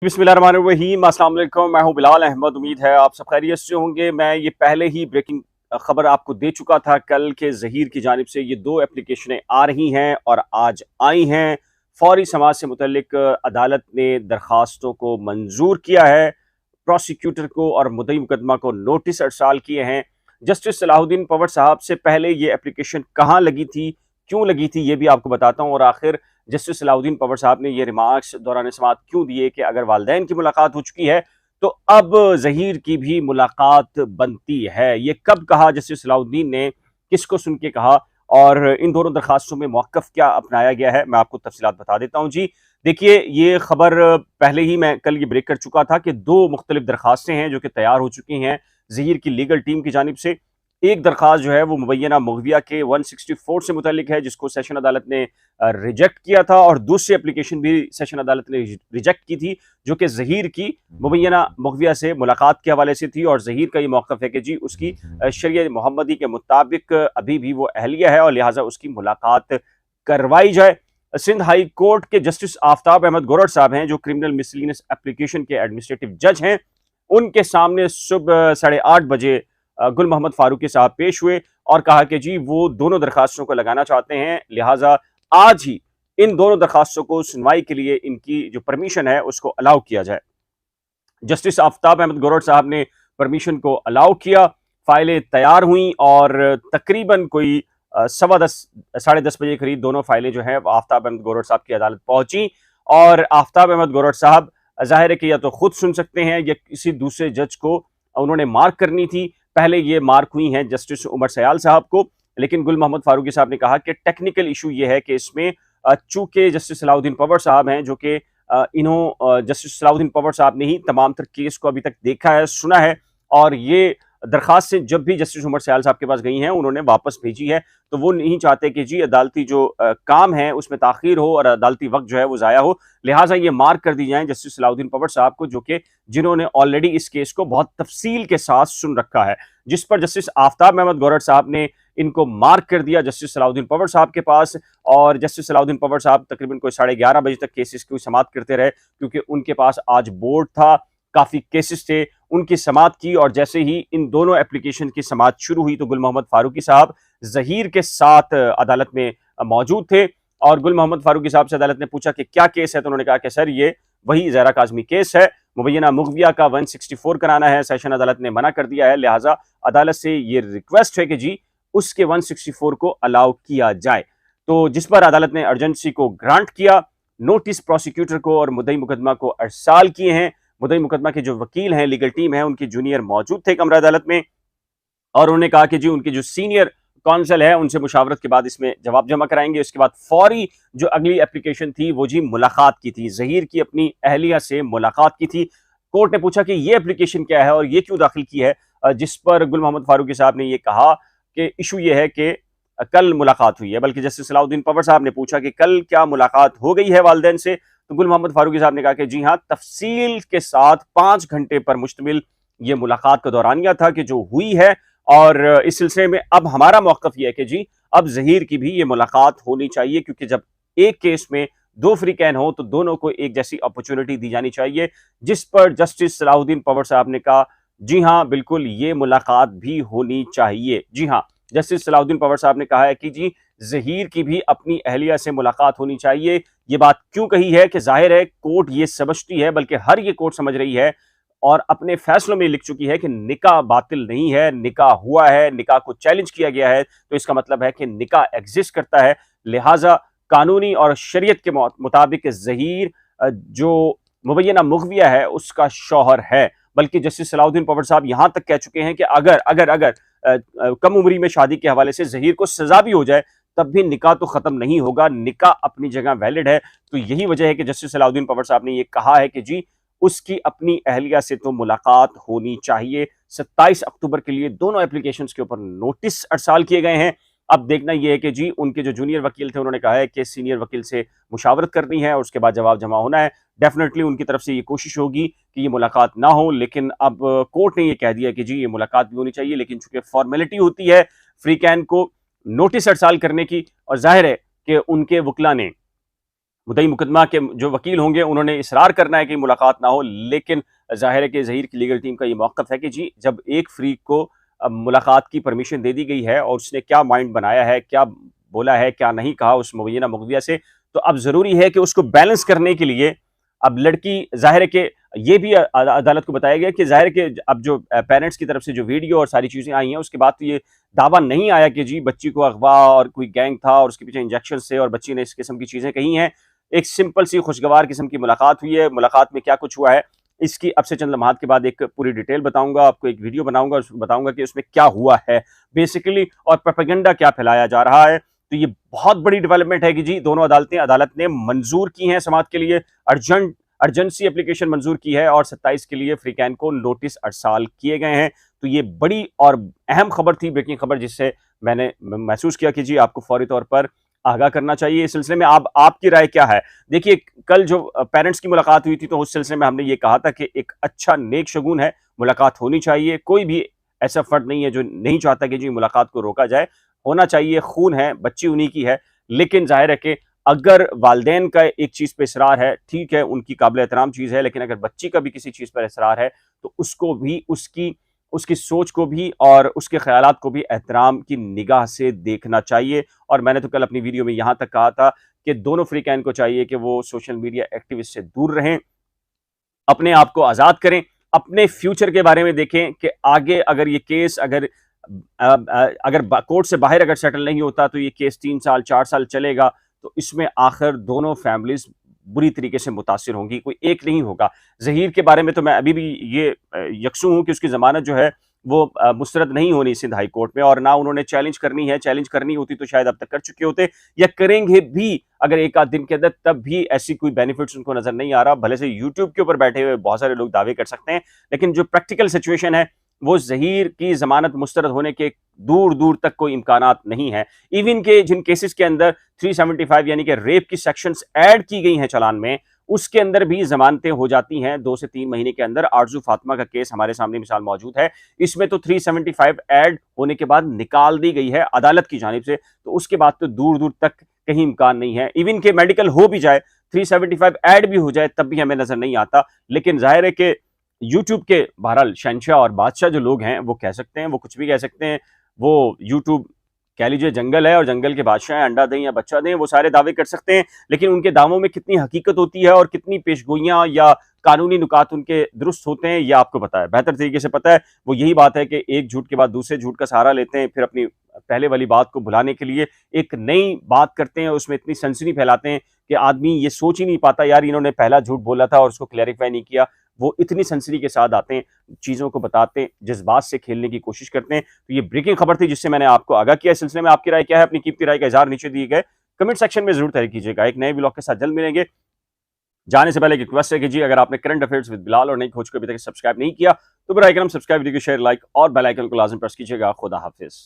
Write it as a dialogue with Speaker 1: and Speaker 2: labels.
Speaker 1: बिस्मिल्लाहिर्रहमानिर्रहीम, अस्सलाम वालेकुम। मैं हूं बिलाल अहमद। उम्मीद है आप सब खैरियत से होंगे। मैं ये पहले ही ब्रेकिंग खबर आपको दे चुका था कल के ज़हीर की जानिब से ये दो एप्लीकेशनें आ रही हैं और आज आई हैं। फौरी समाज से मुतल्लिक अदालत ने दरखास्तों को मंजूर किया है। प्रोसिक्यूटर को और मुद्दई मुकदमा को नोटिस अरसाल किए हैं। जस्टिस सलाहुद्दीन पवट साहब से पहले ये एप्लीकेशन कहाँ लगी थी, क्यों लगी थी, ये भी आपको बताता हूँ। और आखिर जस्टिस सलाहुद्दीन पवट साहब ने ये रिमार्क्स दौरान समाअत क्यों दिए कि अगर वालदैन की मुलाकात हो चुकी है तो अब ज़हीर की भी मुलाकात बनती है। ये कब कहा जस्टिस सलाहुद्दीन ने, किसको सुन के कहा, और इन दोनों दरखास्तों में मौक़िफ़ क्या अपनाया गया है, मैं आपको तफसीलात बता देता हूँ जी। देखिए, ये खबर पहले ही मैं कल ये ब्रेक कर चुका था कि दो मुख्तलिफ दरखास्तें हैं जो कि तैयार हो चुकी हैं ज़हीर की लीगल टीम की जानिब से। एक दरखास्त जो है वो मुबैना मुग़विया के 164 से मुतल्लिक है, जिसको सेशन अदालत ने रिजेक्ट किया था, और दूसरी एप्लीकेशन भी सेशन अदालत ने रिजेक्ट की थी जो कि ज़हीर की मुबैना मुग़विया से मुलाकात के हवाले से थी। और ज़हीर का ये मौक़िफ़ है कि जी उसकी शरीयत मोहम्मदी के मुताबिक अभी भी वो अहलिया है और लिहाजा उसकी मुलाकात करवाई जाए। सिंध हाई कोर्ट के जस्टिस आफ्ताब अहमद गोरड साहब हैं, जो क्रिमिनल मिसलिनियस एप्लीकेशन के एडमिनिस्ट्रेटिव जज हैं, उनके सामने सुबह 8:30 बजे गुल मोहम्मद फारूकी साहब पेश हुए और कहा कि जी वो दोनों दरखास्तों को लगाना चाहते हैं, लिहाजा आज ही इन दोनों दरखास्तों को सुनवाई के लिए इनकी जो परमिशन है उसको अलाउ किया जाए। जस्टिस आफ्ताब अहमद गोरड साहब ने परमिशन को अलाउ किया, फाइलें तैयार हुई और तकरीबन कोई 10:15 10:30 बजे करीब दोनों फाइलें जो हैं आफ्ताब अहमद गोरड साहब की अदालत पहुंची। और आफ्ताब अहमद गोरड साहब जाहिर है कि या तो खुद सुन सकते हैं या किसी दूसरे जज को उन्होंने मार्क करनी थी। पहले ये मार्क हुई हैं जस्टिस उमर सयाल साहब को, लेकिन गुल मोहम्मद फारूकी साहब ने कहा कि टेक्निकल इशू ये है कि इसमें चूंकि जस्टिस सलाहुद्दीन पवट साहब हैं जो कि जस्टिस सलाहुद्दीन पवट साहब ने ही तमाम तर केस को अभी तक देखा है, सुना है, और ये दरखास्त से जब भी जस्टिस उमर सयाल साहब के पास गई हैं उन्होंने वापस भेजी है। तो वो नहीं चाहते कि जी अदालती जो काम है उसमें ताखीर हो और अदालती वक्त जो है वो ज़ाया हो, लिहाजा ये मार्क कर दी जाए जस्टिस सलाहुद्दीन पवट साहब को, जो कि जिन्होंने ऑलरेडी इस केस को बहुत तफसील के साथ सुन रखा है। जिस पर जस्टिस आफ्ताब अहमद गोरड साहब ने इनको मार्क कर दिया जस्टिस सलाहुद्दीन पवट साहब के पास। और जस्टिस सलाहुद्दीन पवट साहब तकरीबन कोई 11:30 बजे तक केसेस की समाअत करते रहे, क्योंकि उनके पास आज बोर्ड था, काफ़ी केसेस थे, उनकी समाअत की। और जैसे ही इन दोनों एप्लीकेशन की समाअत शुरू हुई तो गुल मोहम्मद फारूकी साहब ज़हीर के साथ अदालत में मौजूद थे। और गुल मोहम्मद फारूकी साहब से अदालत ने पूछा कि क्या केस है, तो उन्होंने कहा कि सर ये वही ज़हरा काज़मी केस है, मुबैना मुग़विया का 164 कराना है। सेशन अदालत ने मना कर दिया है, लिहाजा अदालत से ये रिक्वेस्ट है कि जी उसके 164 को अलाउ किया जाए। तो जिस पर अदालत ने अर्जेंसी को ग्रांट किया, नोटिस प्रोसिक्यूटर को और मुद्दई मुकदमा को अरसाल किए हैं। मुद्दई मुकदमा के जो वकील हैं, लीगल टीम है, उनकी जूनियर मौजूद थे कमरा अदालत में, और उन्होंने कहा कि जी उनकी जो सीनियर कौंसल है उनसे मुशावरत के बाद इसमें जवाब जमा कराएंगे। उसके बाद फौरी जो अगली एप्लीकेशन थी वो जी मुलाकात की थी, ज़हीर की अपनी अहलिया से मुलाकात की थी। कोर्ट ने पूछा कि ये एप्लीकेशन क्या है और ये क्यों दाखिल की है, जिस पर गुल मोहम्मद फारूकी साहब ने ये कहा कि इशू ये है कि कल मुलाकात हुई है। बल्कि जस्टिस सलाहुद्दीन पवट साहब ने पूछा कि कल क्या मुलाकात हो गई है वालिदैन से, तो गुल मोहम्मद फारूकी साहब ने कहा कि जी हाँ, तफसील के साथ 5 घंटे पर मुश्तमिल ये मुलाकात का दौरानिया था कि जो हुई है। और इस सिलसिले में अब हमारा मौक़िफ़ ये है कि जी अब ज़हीर की भी ये मुलाकात होनी चाहिए, क्योंकि जब एक केस में 2 फ्री कैन हो तो दोनों को एक जैसी अपॉर्चुनिटी दी जानी चाहिए। जिस पर जस्टिस सलाहुद्दीन पवट साहब ने कहा जी हाँ, बिल्कुल ये मुलाकात भी होनी चाहिए। जी हाँ, जस्टिस सलाहुद्दीन पवट साहब ने कहा है कि जी ज़हीर की भी अपनी अहलिया से मुलाकात होनी चाहिए। ये बात क्यों कही है कि ज़ाहिर है कोर्ट ये समझती है, बल्कि हर ये कोर्ट समझ रही है और अपने फैसलों में लिख चुकी है कि निकाह बातिल नहीं है, निकाह हुआ है, निकाह को चैलेंज किया गया है, तो इसका मतलब है कि निकाह एग्जिस्ट करता है। लिहाजा कानूनी और शरीयत के मुताबिक ज़हीर जो मुबैना मुग़विया है उसका शौहर है। बल्कि जस्टिस सलाहुद्दीन पवट साहब यहाँ तक कह चुके हैं कि अगर अगर अगर कम उम्री में शादी के हवाले से ज़हीर को सजा भी हो जाए तब भी निकाह तो ख़त्म नहीं होगा, निकाह अपनी जगह वैलिड है। तो यही वजह है कि जस्टिस सलाहुद्दीन पवट साहब ने यह कहा है कि जी उसकी अपनी अहलिया से तो मुलाकात होनी चाहिए। 27 अक्टूबर के लिए दोनों एप्लीकेशंस के ऊपर नोटिस अरसाल किए गए हैं। अब देखना यह है कि जी उनके जो जूनियर वकील थे उन्होंने कहा है कि सीनियर वकील से मुशावरत करनी है और उसके बाद जवाब जमा होना है। डेफिनेटली उनकी तरफ से ये कोशिश होगी कि ये मुलाकात ना हो, लेकिन अब कोर्ट ने ये कह दिया कि जी ये मुलाकात भी होनी चाहिए, लेकिन चूंकि फॉर्मेलिटी होती है फ्री कैन को नोटिस अरसाल करने की, और जाहिर है कि उनके वकला ने मुद्दई मुकदमा के जो वकील होंगे उन्होंने इसरार करना है कि मुलाकात ना हो, लेकिन ज़ाहिर है कि ज़हीर की लीगल टीम का ये मौक़िफ़ है कि जी जब एक फ़रीक को मुलाकात की परमिशन दे दी गई है और उसने क्या माइंड बनाया है, क्या बोला है, क्या नहीं कहा उस मुबैना मुक़दमा से, तो अब ज़रूरी है कि उसको बैलेंस करने के लिए अब लड़की ज़ाहिर है कि ये भी अदालत को बताया गया कि ज़ाहिर है कि अब जो पेरेंट्स की तरफ से जो वीडियो और सारी चीज़ें आई हैं, उसके बाद तो ये दावा नहीं आया कि जी बच्ची को अगवा और कोई गैंग था और उसके पीछे इंजेक्शन से और बच्ची ने इस किस्म की चीज़ें कही हैं। एक सिंपल सी खुशगवार किस्म की मुलाकात हुई है। मुलाकात में क्या कुछ हुआ है, इसकी अब से चंद लम्हात के बाद एक पूरी डिटेल बताऊँगा आपको, एक वीडियो बनाऊँगा, उसमें बताऊँगा कि उसमें क्या हुआ है बेसिकली और प्रोपेगेंडा क्या फैलाया जा रहा है। तो ये बहुत बड़ी डेवलपमेंट है कि जी दोनों अदालत ने मंजूर की हैं समाअत के लिए, अर्जेंसी एप्लीकेशन मंजूर की है और 27 के लिए फ्रीकैन को नोटिस अरसाल किए गए हैं। तो ये बड़ी और अहम खबर थी, ब्रेकिंग खबर, जिससे मैंने महसूस किया कि जी आपको फौरी तौर पर आगाह करना चाहिए। इस सिलसिले में आपकी राय क्या है? देखिए, कल जो पेरेंट्स की मुलाकात हुई थी, तो उस सिलसिले में हमने ये कहा था कि एक अच्छा नेक शगुन है, मुलाकात होनी चाहिए। कोई भी ऐसा फर्द नहीं है जो नहीं चाहता कि जी मुलाकात को रोका जाए। होना चाहिए, खून है, बच्ची उन्हीं की है। लेकिन ज़ाहिर है कि अगर वालिदैन का एक चीज़ पे इसरार है, ठीक है, उनकी काबिल एहतराम चीज़ है, लेकिन अगर बच्ची का भी किसी चीज़ पर इसरार है, तो उसको भी उसकी उसकी सोच को भी और उसके ख़यालात को भी एहतराम की निगाह से देखना चाहिए। और मैंने तो कल अपनी वीडियो में यहाँ तक कहा था कि दोनों फ्रीकैन को चाहिए कि वो सोशल मीडिया एक्टिविस्ट से दूर रहें, अपने आप को आज़ाद करें, अपने फ्यूचर के बारे में देखें कि आगे अगर ये केस अगर कोर्ट से बाहर अगर सेटल नहीं होता तो ये केस 3 साल 4 साल चलेगा, तो इसमें आखिर दोनों फैमिलीज़ बुरी तरीके से मुतासिर होंगी, कोई एक नहीं होगा। ज़हीर के बारे में तो मैं अभी भी ये यकसू हूँ कि उसकी ज़मानत जो है वो मुस्तरद नहीं होनी सिंध हाई कोर्ट में, और ना उन्होंने चैलेंज करनी है। चैलेंज करनी होती तो शायद अब तक कर चुके होते या करेंगे भी अगर एक आध दिन के अंदर, तब भी ऐसी कोई बेनिफिट्स उनको नज़र नहीं आ रहा। भले से यूट्यूब के ऊपर बैठे हुए बहुत सारे लोग दावे कर सकते हैं, लेकिन जो प्रैक्टिकल सिचुएशन है वो ज़हीर की ज़मानत मुस्तरद होने के दूर दूर तक कोई इम्कानात नहीं है। इवन के जिन केसेस के अंदर 375 यानी कि रेप की सेक्शंस ऐड की गई हैं चालान में, उसके अंदर भी जमानतें हो जाती हैं 2 से 3 महीने के अंदर। आरजू फातिमा का केस हमारे सामने मिसाल मौजूद है, इसमें तो 375 ऐड होने के बाद निकाल दी गई है अदालत की जानिब से, तो उसके बाद तो दूर दूर तक कहीं इम्कान नहीं है। इवन के मेडिकल हो भी जाए, 375 ऐड भी हो जाए, तब भी हमें नजर नहीं आता। लेकिन जाहिर है कि यूट्यूब के बहरहाल शहंशाह और बादशाह जो लोग हैं वो कह सकते हैं, वो कुछ भी कह सकते हैं। वो यूट्यूब कह लीजिए जंगल है और जंगल के बादशाह हैं, अंडा दें या बच्चा दें, वो सारे दावे कर सकते हैं, लेकिन उनके दावों में कितनी हकीकत होती है और कितनी पेशगोइयां या कानूनी नुकात उनके दुरुस्त होते हैं, ये आपको पता है, बेहतर तरीके से पता है। वो यही बात है कि एक झूठ के बाद दूसरे झूठ का सहारा लेते हैं, फिर अपनी पहले वाली बात को भुलाने के लिए एक नई बात करते हैं, उसमें इतनी सनसनी फैलाते हैं कि आदमी ये सोच ही नहीं पाता, यार इन्होंने पहला झूठ बोला था और उसको क्लैरिफाई नहीं किया। वो इतनी सनसनी के साथ आते हैं, चीज़ों को बताते हैं, जज्बात से खेलने की कोशिश करते हैं। तो ये ब्रेकिंग खबर थी जिससे मैंने आपको आगाह किया। इस सिलसिले में आपकी राय क्या है? अपनी कीमती राय का इज़हार नीचे दिए गए कमेंट सेक्शन में ज़रूर तहरीर कीजिएगा। एक नए व्लॉग के साथ जल्द मिलेंगे। जाने से पहले एक रिक्वेस्ट है कि जी अगर आपने करंट अफेयर्स विद बिलाल और नई खोज को अभी तक सब्सक्राइब नहीं किया, तो बराए करम सब्सक्राइब, वीडियो को शेयर, लाइक और बेल आइकन को लाज़िम प्रेस कीजिएगा। खुदा हाफिज़।